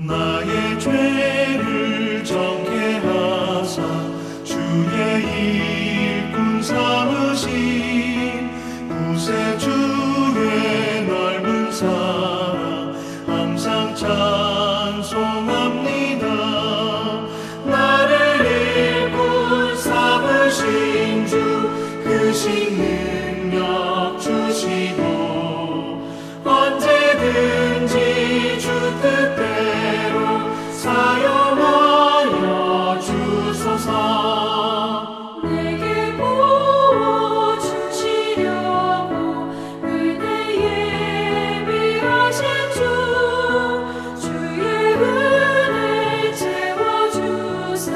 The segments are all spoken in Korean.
나의 죄를 정케 하사 주의 일꾼 삼으신 구세주의 넓은 사랑 항상 찬송합니다. 나를 일꾼 삼으신 주 크신 능력 주시고 언제든지 주 뜻대로 사용하여 주소서. 내게 부어주시려고 은혜에 예비하신 주 주의 은혜 채워주사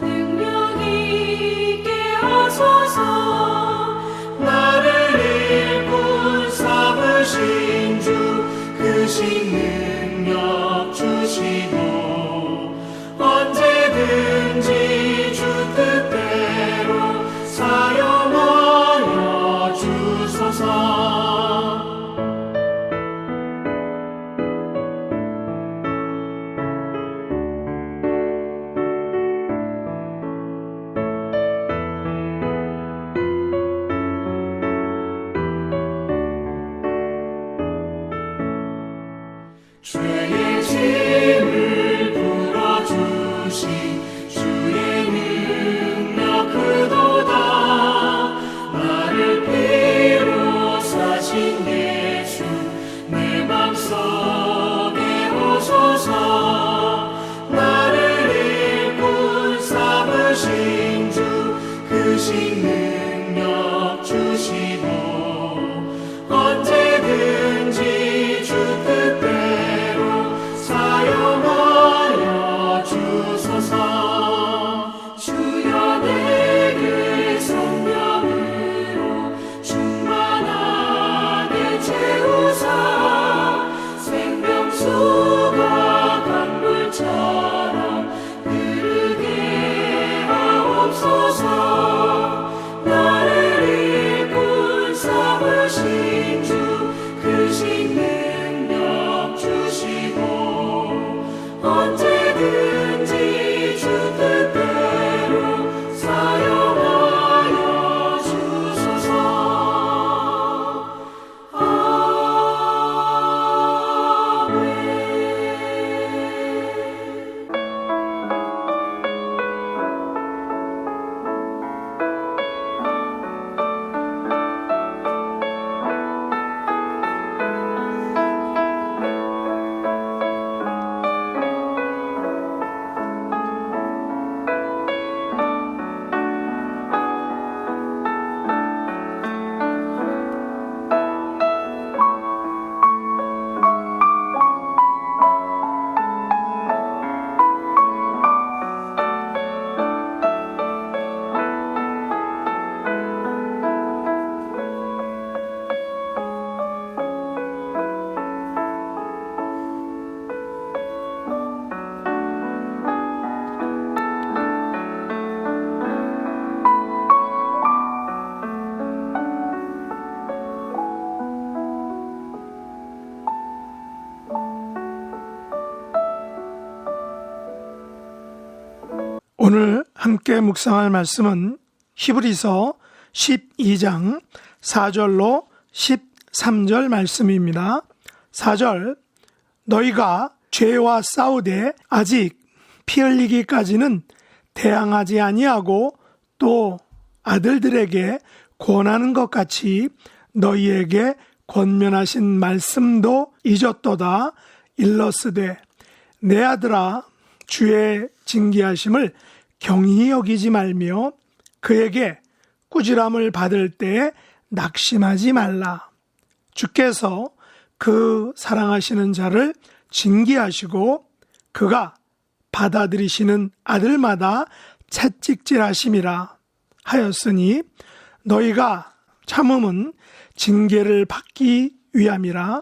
능력 있게 하소서. 나를 일꾼 삼으신 주 크신 능력 주시고 언제든지 주 뜻대로 사용하여 주소서. 죄의 짐을 풀어주신 주의 능력 크도다. 나를 피로 사신 예수 내 맘속에 오소서. 나를 일꾼 삼으신 주 크신 능력 주시고 언제든지 주 뜻대로 사용하여 주소서. 주여 내게 성령으로 충만하게 채우사 생명수가 강물처럼 흐르게 하옵소서. 나를 일꾼 삼으신 주 크신 능력 주시고 언제든지 주 뜻대로 사용하여 주소서. 아멘. 오늘 함께 묵상할 말씀은 히브리서 12장 4절로 13절 말씀입니다. 4절, 너희가 죄와 싸우되 아직 피 흘리기까지는 대항하지 아니하고 또 아들들에게 권하는 것 같이 너희에게 권면하신 말씀도 잊었도다. 일러스되 내 아들아 주의 징계하심을 경히 여기지 말며 그에게 꾸지람을 받을 때에 낙심하지 말라. 주께서 그 사랑하시는 자를 징계하시고 그가 받아들이시는 아들마다 채찍질하심이라 하였으니 너희가 참음은 징계를 받기 위함이라.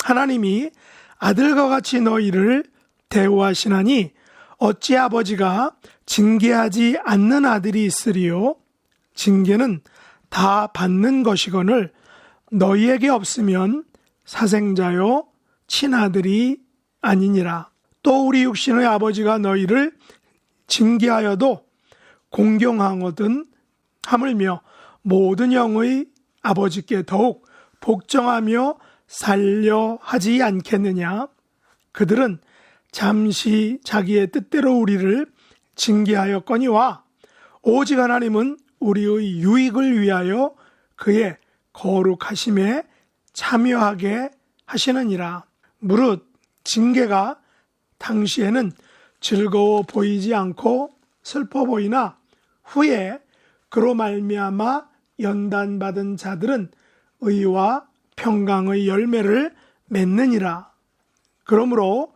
하나님이 아들과 같이 너희를 대우하시나니 어찌 아버지가 징계하지 않는 아들이 있으리요. 징계는 다 받는 것이거늘 너희에게 없으면 사생자요 친아들이 아니니라. 또 우리 육신의 아버지가 너희를 징계하여도 공경하거든 하물며 모든 영의 아버지께 더욱 복종하며 살려 하지 않겠느냐. 그들은 잠시 자기의 뜻대로 우리를 징계하였거니와 오직 하나님은 우리의 유익을 위하여 그의 거룩하심에 참여하게 하시느니라. 무릇 징계가 당시에는 즐거워 보이지 않고 슬퍼 보이나 후에 그로 말미암아 연단받은 자들은 의와 평강의 열매를 맺느니라. 그러므로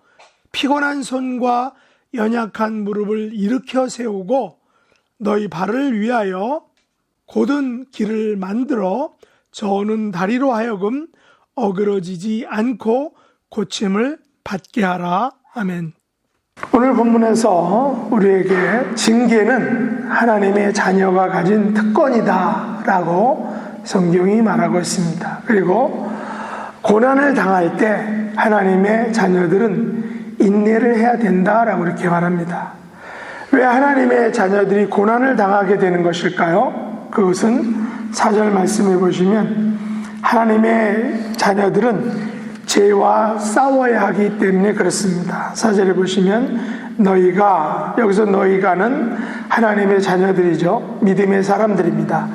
피곤한 손과 연약한 무릎을 일으켜 세우고 너희 발을 위하여 곧은 길을 만들어 저는 다리로 하여금 어그러지지 않고 고침을 받게 하라. 아멘. 오늘 본문에서 우리에게 징계는 하나님의 자녀가 가진 특권이다 라고 성경이 말하고 있습니다. 그리고 고난을 당할 때 하나님의 자녀들은 인내를 해야 된다라고 이렇게 말합니다. 왜 하나님의 자녀들이 고난을 당하게 되는 것일까요? 그것은 4절 말씀해 보시면 하나님의 자녀들은 죄와 싸워야 하기 때문에 그렇습니다. 4절에 보시면 너희가, 여기서 너희가는 하나님의 자녀들이죠. 믿음의 사람들입니다.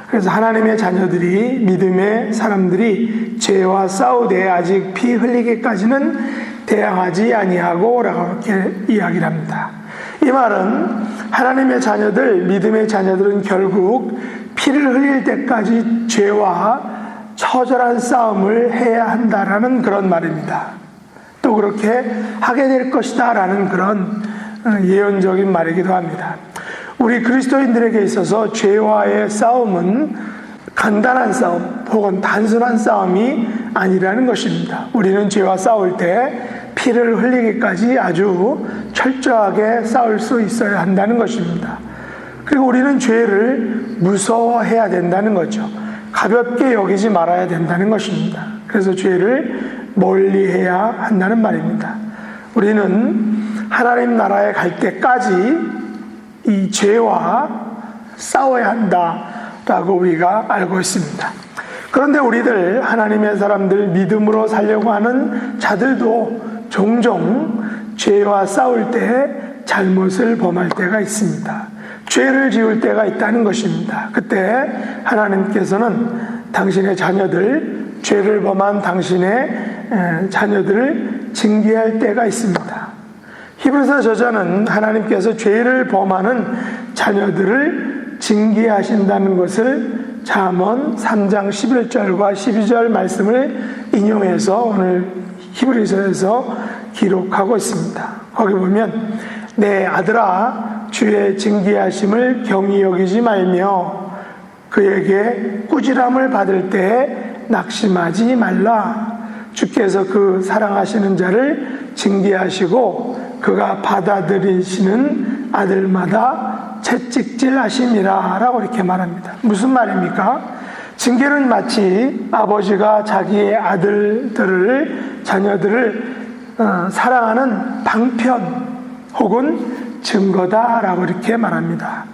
그래서 하나님의 자녀들이, 믿음의 사람들이 죄와 싸우되 아직 피 흘리기까지는 대항하지 아니하고 라고 이렇게 이야기를 합니다. 이 말은 하나님의 자녀들, 믿음의 자녀들은 결국 피를 흘릴 때까지 죄와 처절한 싸움을 해야 한다라는 그런 말입니다. 또 그렇게 하게 될 것이다 라는 그런 예언적인 말이기도 합니다. 우리 그리스도인들에게 있어서 죄와의 싸움은 간단한 싸움 혹은 단순한 싸움이 아니라는 것입니다. 우리는 죄와 싸울 때 피를 흘리기까지 아주 철저하게 싸울 수 있어야 한다는 것입니다. 그리고 우리는 죄를 무서워해야 된다는 거죠. 가볍게 여기지 말아야 된다는 것입니다. 그래서 죄를 멀리해야 한다는 말입니다. 우리는 하나님 나라에 갈 때까지 이 죄와 싸워야 한다라고 우리가 알고 있습니다. 그런데 우리들 하나님의 사람들, 믿음으로 살려고 하는 자들도 종종 죄와 싸울 때 잘못을 범할 때가 있습니다. 죄를 지을 때가 있다는 것입니다. 그때 하나님께서는 당신의 자녀들, 죄를 범한 당신의 자녀들을 징계할 때가 있습니다. 히브리서 저자는 하나님께서 죄를 범하는 자녀들을 징계하신다는 것을 잠언 3장 11절과 12절 말씀을 인용해서 오늘 히브리서에서 기록하고 있습니다. 거기 보면 내 아들아 주의 징계하심을 경히 여기지 말며 그에게 꾸지람을 받을 때 낙심하지 말라. 주께서 그 사랑하시는 자를 징계하시고 그가 받아들이시는 아들마다 채찍질하심이라 라고 이렇게 말합니다. 무슨 말입니까? 징계는 마치 아버지가 자기의 아들들을, 자녀들을 사랑하는 방편 혹은 증거다라고 이렇게 말합니다.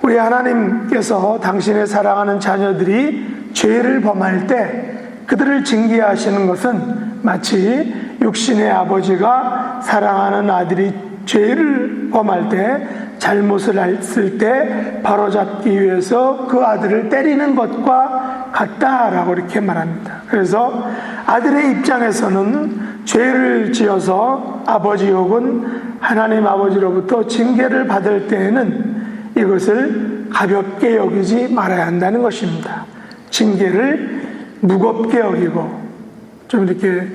우리 하나님께서 당신의 사랑하는 자녀들이 죄를 범할 때 그들을 징계하시는 것은 마치 육신의 아버지가 사랑하는 아들이 죄를 범할 때, 잘못을 했을 때 바로잡기 위해서 그 아들을 때리는 것과 같다라고 이렇게 말합니다. 그래서 아들의 입장에서는 죄를 지어서 아버지 혹은 하나님 아버지로부터 징계를 받을 때에는 이것을 가볍게 여기지 말아야 한다는 것입니다. 징계를 무겁게 여기고 좀 이렇게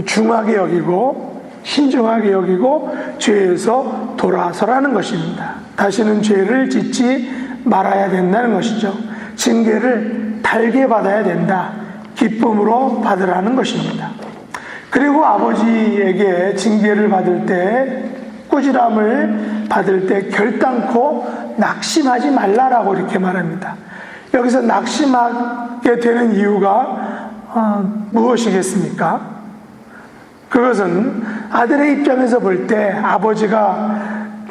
중하게 여기고 신중하게 여기고 죄에서 돌아서라는 것입니다. 다시는 죄를 짓지 말아야 된다는 것이죠. 징계를 달게 받아야 된다. 기쁨으로 받으라는 것입니다. 그리고 아버지에게 징계를 받을 때, 꾸지람을 받을 때 결단코 낙심하지 말라라고 이렇게 말합니다. 여기서 낙심하게 되는 이유가 무엇이겠습니까? 그것은 아들의 입장에서 볼 때 아버지가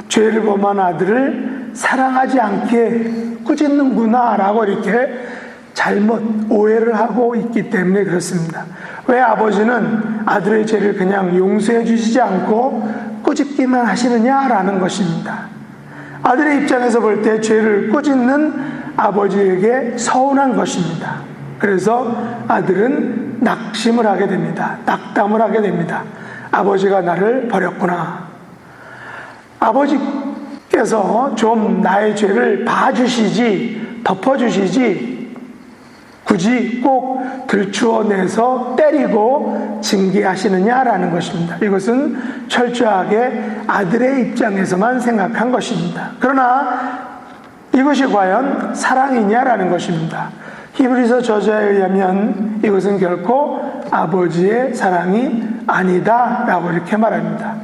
죄를 범한 아들을 사랑하지 않게 꾸짖는구나 라고 이렇게 잘못 오해를 하고 있기 때문에 그렇습니다. 왜 아버지는 아들의 죄를 그냥 용서해 주시지 않고 꾸짖기만 하시느냐라는 것입니다. 아들의 입장에서 볼 때 죄를 꾸짖는 아버지에게 서운한 것입니다. 그래서 아들은 낙심을 하게 됩니다. 낙담을 하게 됩니다. 아버지가 나를 버렸구나. 아버지께서 좀 나의 죄를 봐주시지, 덮어주시지, 굳이 꼭 들추어내서 때리고 징계하시느냐라는 것입니다. 이것은 철저하게 아들의 입장에서만 생각한 것입니다. 그러나 이것이 과연 사랑이냐라는 것입니다. 히브리서 저자에 의하면 이것은 결코 아버지의 사랑이 아니다라고 이렇게 말합니다.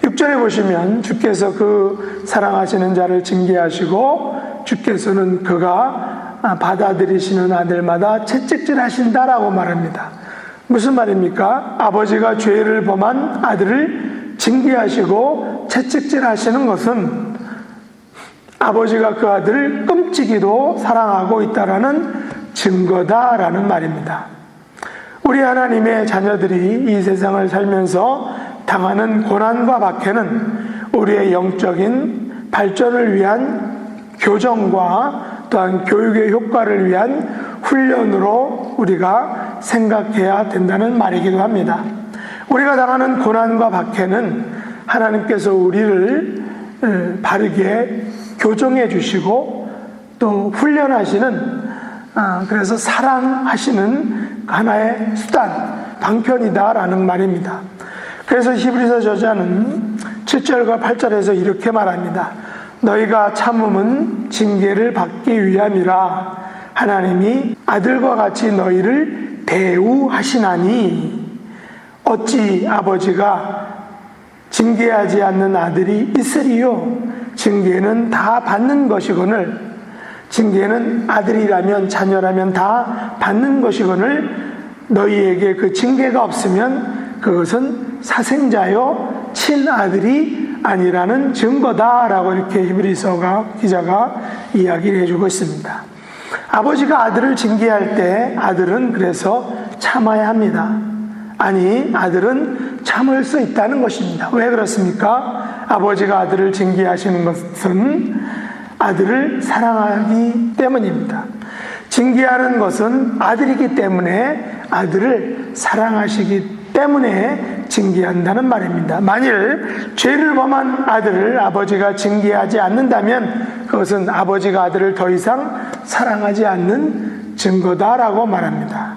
6절에 보시면 주께서 그 사랑하시는 자를 징계하시고 주께서는 그가 받아들이시는 아들마다 채찍질 하신다라고 말합니다. 무슨 말입니까? 아버지가 죄를 범한 아들을 징계하시고 채찍질 하시는 것은 아버지가 그 아들을 끔찍이도 사랑하고 있다라는 증거다라는 말입니다. 우리 하나님의 자녀들이 이 세상을 살면서 당하는 고난과 박해는 우리의 영적인 발전을 위한 교정과 또한 교육의 효과를 위한 훈련으로 우리가 생각해야 된다는 말이기도 합니다. 우리가 당하는 고난과 박해는 하나님께서 우리를 바르게 교정해 주시고 또 훈련하시는 그래서 사랑하시는 하나의 수단, 방편이다라는 말입니다. 그래서 히브리서 저자는 7절과 8절에서 이렇게 말합니다. 너희가 참음은 징계를 받기 위함이라 하나님이 아들과 같이 너희를 대우하시나니 어찌 아버지가 징계하지 않는 아들이 있으리요. 징계는 다 받는 것이거늘, 징계는 아들이라면 자녀라면 다 받는 것이거늘 너희에게 그 징계가 없으면 그것은 사생자요 친아들이 아니라는 증거다라고 이렇게 히브리서 기자가 이야기를 해주고 있습니다. 아버지가 아들을 징계할 때 아들은 그래서 참아야 합니다. 아니, 아들은 참을 수 있다는 것입니다. 왜 그렇습니까? 아버지가 아들을 징계하시는 것은 아들을 사랑하기 때문입니다. 징계하는 것은 아들이기 때문에 아들을 사랑하시기 때문에 징계한다는 말입니다. 만일 죄를 범한 아들을 아버지가 징계하지 않는다면 그것은 아버지가 아들을 더 이상 사랑하지 않는 증거다라고 말합니다.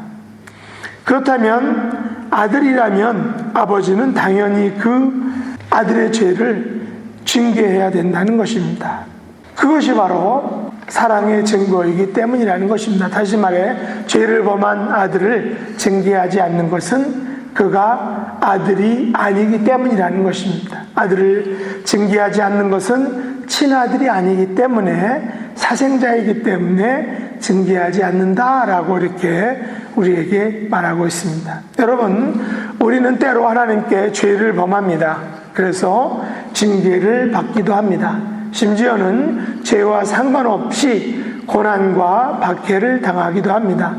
그렇다면 아들이라면 아버지는 당연히 그 아들의 죄를 징계해야 된다는 것입니다. 그것이 바로 사랑의 증거이기 때문이라는 것입니다. 다시 말해 죄를 범한 아들을 징계하지 않는 것은 그가 아들이 아니기 때문이라는 것입니다. 아들을 징계하지 않는 것은 친아들이 아니기 때문에 사생자이기 때문에 징계하지 않는다라고 이렇게 우리에게 말하고 있습니다. 여러분, 우리는 때로 하나님께 죄를 범합니다. 그래서 징계를 받기도 합니다. 심지어는 죄와 상관없이 고난과 박해를 당하기도 합니다.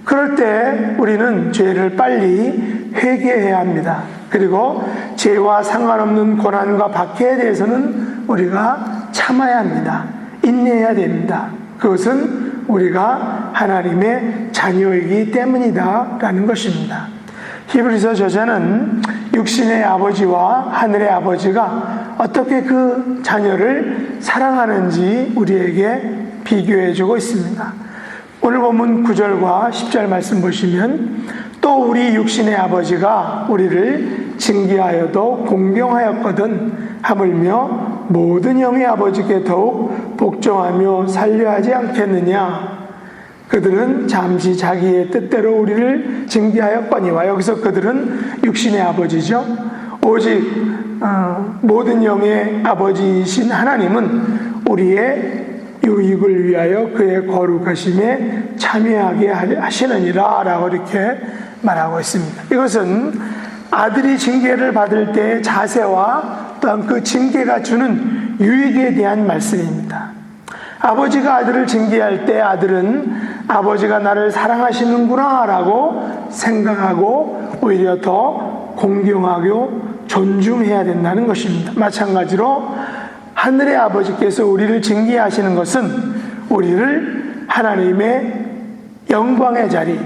그럴 때 우리는 죄를 빨리 회개해야 합니다. 그리고 죄와 상관없는 고난과 박해에 대해서는 우리가 참아야 합니다. 인내해야 됩니다. 그것은 우리가 하나님의 자녀이기 때문이다라는 것입니다. 히브리서 저자는 육신의 아버지와 하늘의 아버지가 어떻게 그 자녀를 사랑하는지 우리에게 비교해주고 있습니다. 오늘 본문 9절과 10절 말씀 보시면 또 우리 육신의 아버지가 우리를 징계하여도 공경하였거든 하물며 모든 영의 아버지께 더욱 복종하며 살려하지 않겠느냐. 그들은 잠시 자기의 뜻대로 우리를 징계하였거니와. 여기서 그들은 육신의 아버지죠. 오직 모든 영의 아버지이신 하나님은 우리의 유익을 위하여 그의 거룩하심에 참여하게 하시느니라 라고 이렇게 말하고 있습니다. 이것은 아들이 징계를 받을 때의 자세와 또한 그 징계가 주는 유익에 대한 말씀입니다. 아버지가 아들을 징계할 때 아들은 아버지가 나를 사랑하시는구나 라고 생각하고 오히려 더 공경하고 존중해야 된다는 것입니다. 마찬가지로 하늘의 아버지께서 우리를 징계하시는 것은 우리를 하나님의 영광의 자리,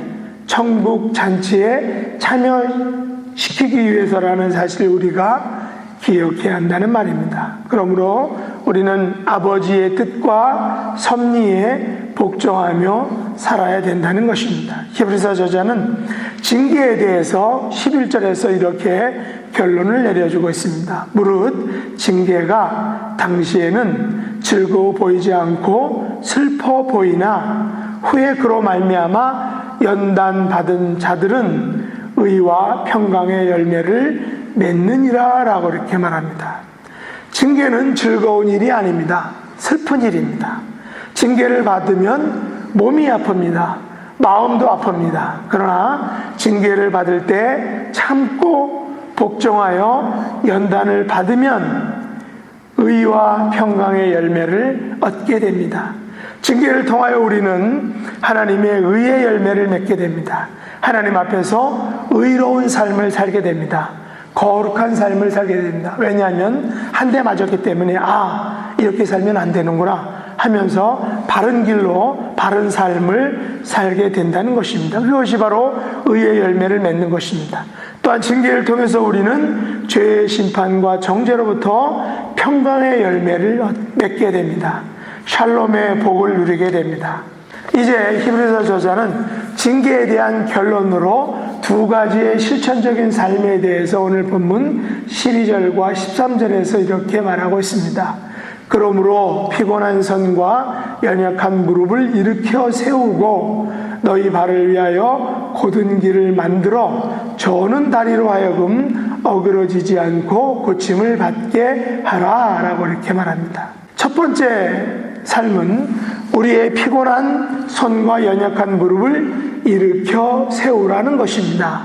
천국 잔치에 참여시키기 위해서라는 사실을 우리가 기억해야 한다는 말입니다. 그러므로 우리는 아버지의 뜻과 섭리에 복종하며 살아야 된다는 것입니다. 히브리서 저자는 징계에 대해서 11절에서 이렇게 결론을 내려주고 있습니다. 무릇 징계가 당시에는 즐거워 보이지 않고 슬퍼 보이나 후에 그로 말미암아 연단받은 자들은 의와 평강의 열매를 맺느니라 라고 이렇게 말합니다. 징계는 즐거운 일이 아닙니다. 슬픈 일입니다. 징계를 받으면 몸이 아픕니다. 마음도 아픕니다. 그러나 징계를 받을 때 참고 복종하여 연단을 받으면 의와 평강의 열매를 얻게 됩니다. 징계를 통하여 우리는 하나님의 의의 열매를 맺게 됩니다. 하나님 앞에서 의로운 삶을 살게 됩니다. 거룩한 삶을 살게 됩니다. 왜냐하면 한 대 맞았기 때문에 이렇게 살면 안 되는구나 하면서 바른 길로 바른 삶을 살게 된다는 것입니다. 그것이 바로 의의 열매를 맺는 것입니다. 또한 징계를 통해서 우리는 죄의 심판과 정죄로부터 평강의 열매를 맺게 됩니다. 샬롬의 복을 누리게 됩니다. 이제 히브리서 저자는 징계에 대한 결론으로 두 가지의 실천적인 삶에 대해서 오늘 본문 12절과 13절에서 이렇게 말하고 있습니다. 그러므로 피곤한 손과 연약한 무릎을 일으켜 세우고 너희 발을 위하여 곧은 길을 만들어 저는 다리로 하여금 어그러지지 않고 고침을 받게 하라 라고 이렇게 말합니다. 첫 번째 삶은 우리의 피곤한 손과 연약한 무릎을 일으켜 세우라는 것입니다.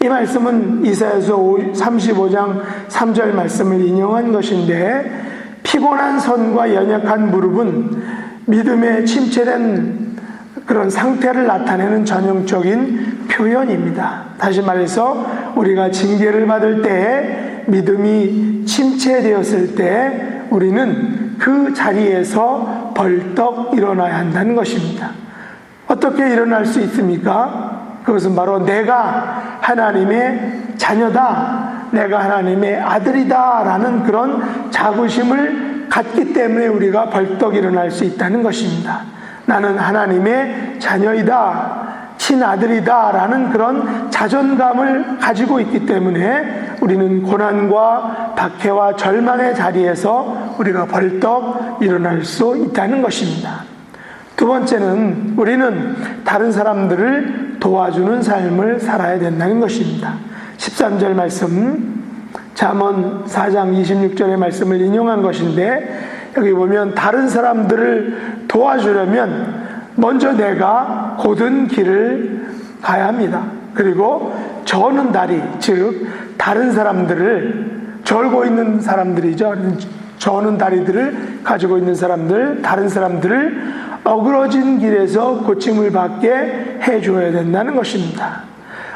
이 말씀은 이사야서 35장 3절 말씀을 인용한 것인데 피곤한 손과 연약한 무릎은 믿음에 침체된 그런 상태를 나타내는 전형적인 표현입니다. 다시 말해서 우리가 징계를 받을 때 믿음이 침체되었을 때 우리는 그 자리에서 벌떡 일어나야 한다는 것입니다. 어떻게 일어날 수 있습니까? 그것은 바로 내가 하나님의 자녀다, 내가 하나님의 아들이다 라는 그런 자부심을 갖기 때문에 우리가 벌떡 일어날 수 있다는 것입니다. 나는 하나님의 자녀이다, 친아들이다 라는 그런 자존감을 가지고 있기 때문에 우리는 고난과 박해와 절망의 자리에서 우리가 벌떡 일어날 수 있다는 것입니다. 두 번째는 우리는 다른 사람들을 도와주는 삶을 살아야 된다는 것입니다. 13절 말씀, 잠언 4장 26절의 말씀을 인용한 것인데 여기 보면 다른 사람들을 도와주려면 먼저 내가 곧은 길을 가야 합니다. 그리고 저는 다리, 즉 다른 사람들을 절고 있는 사람들이죠. 저는 다리들을 가지고 있는 사람들, 다른 사람들을 어그러진 길에서 고침을 받게 해줘야 된다는 것입니다.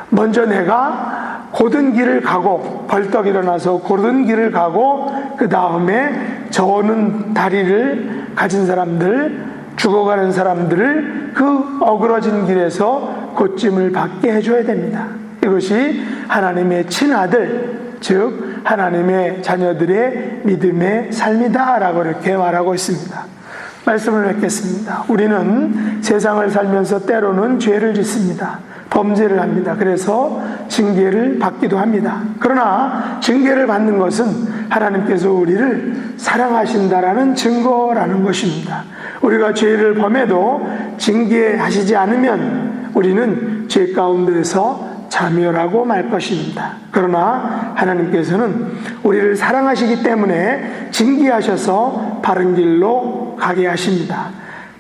먼저 내가 곧은 길을 가고 벌떡 일어나서 곧은 길을 가고 그 다음에 저는 다리를 가진 사람들, 죽어가는 사람들을 그 어그러진 길에서 고침을 받게 해줘야 됩니다. 이것이 하나님의 친아들, 즉 하나님의 자녀들의 믿음의 삶이다 라고 이렇게 말하고 있습니다. 말씀을 맺겠습니다. 우리는 세상을 살면서 때로는 죄를 짓습니다. 범죄를 합니다. 그래서 징계를 받기도 합니다. 그러나 징계를 받는 것은 하나님께서 우리를 사랑하신다라는 증거라는 것입니다. 우리가 죄를 범해도 징계하시지 않으면 우리는 죄 가운데서 자멸하고 말 것입니다. 그러나 하나님께서는 우리를 사랑하시기 때문에 징계하셔서 바른 길로 가게 하십니다.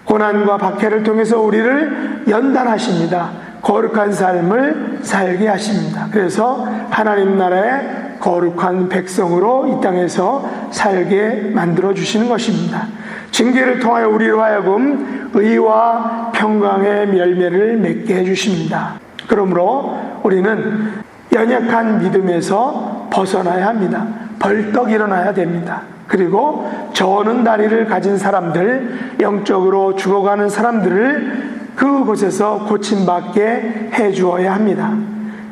고난과 박해를 통해서 우리를 연단하십니다. 거룩한 삶을 살게 하십니다. 그래서 하나님 나라의 거룩한 백성으로 이 땅에서 살게 만들어 주시는 것입니다. 징계를 통하여 우리로 하여금 의와 평강의 열매를 맺게 해주십니다. 그러므로 우리는 연약한 믿음에서 벗어나야 합니다. 벌떡 일어나야 됩니다. 그리고 저는 다리를 가진 사람들, 영적으로 죽어가는 사람들을 그곳에서 고침받게 해주어야 합니다.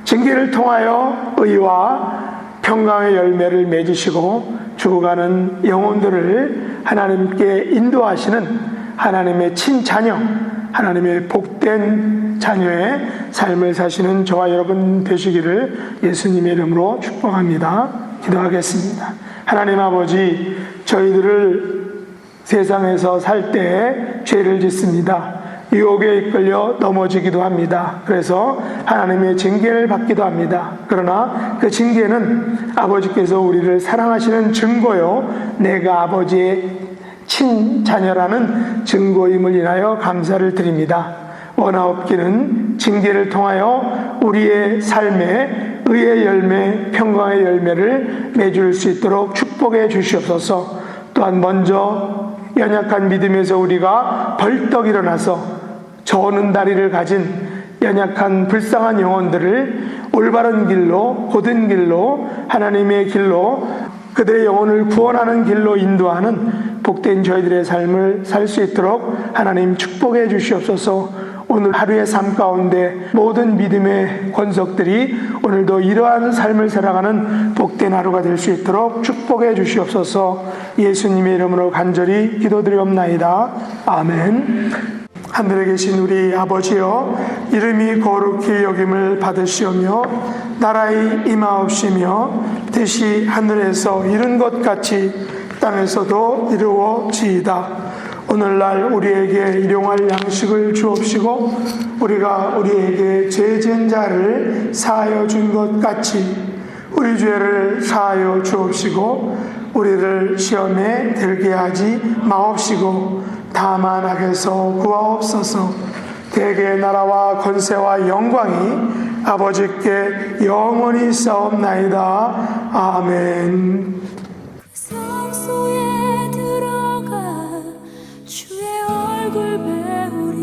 징계를 통하여 의와 평강의 열매를 맺으시고 죽어가는 영혼들을 하나님께 인도하시는 하나님의 친자녀, 하나님의 복된 자녀의 삶을 사시는 저와 여러분 되시기를 예수님의 이름으로 축복합니다. 기도하겠습니다. 하나님 아버지, 저희들을 세상에서 살 때 죄를 짓습니다. 유혹에 이끌려 넘어지기도 합니다. 그래서 하나님의 징계를 받기도 합니다. 그러나 그 징계는 아버지께서 우리를 사랑하시는 증거요, 내가 아버지의 친자녀라는 증거임을 인하여 감사를 드립니다. 원하옵기는 징계를 통하여 우리의 삶에 의의 열매, 평강의 열매를 맺을 수 있도록 축복해 주시옵소서. 또한 먼저 연약한 믿음에서 우리가 벌떡 일어나서 저는 다리를 가진 연약한 불쌍한 영혼들을 올바른 길로, 곧은 길로, 하나님의 길로, 그들의 영혼을 구원하는 길로 인도하는 복된 저희들의 삶을 살 수 있도록 하나님 축복해 주시옵소서. 오늘 하루의 삶 가운데 모든 믿음의 권속들이 오늘도 이러한 삶을 살아가는 복된 하루가 될 수 있도록 축복해 주시옵소서. 예수님의 이름으로 간절히 기도드리옵나이다. 아멘. 하늘에 계신 우리 아버지여, 이름이 거룩히 여김을 받으시오며 나라의 임하옵시며 뜻이 하늘에서 이룬 것 같이 땅에서도 이루어지이다. 오늘날 우리에게 일용할 양식을 주옵시고 우리가 우리에게 죄진 자를 사하여 준 것 같이 우리 죄를 사하여 주옵시고 우리를 시험에 들게 하지 마옵시고 다만 악에서 구하옵소서. 대개의 나라와 권세와 영광이 아버지께 영원히 싸움나이다. 아멘. 성소에 들어가 주의 얼굴 배우리.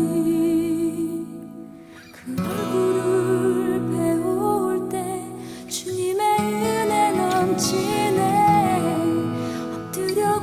그 얼굴을 배울 때 주님의 은혜 넘치네. 엎드려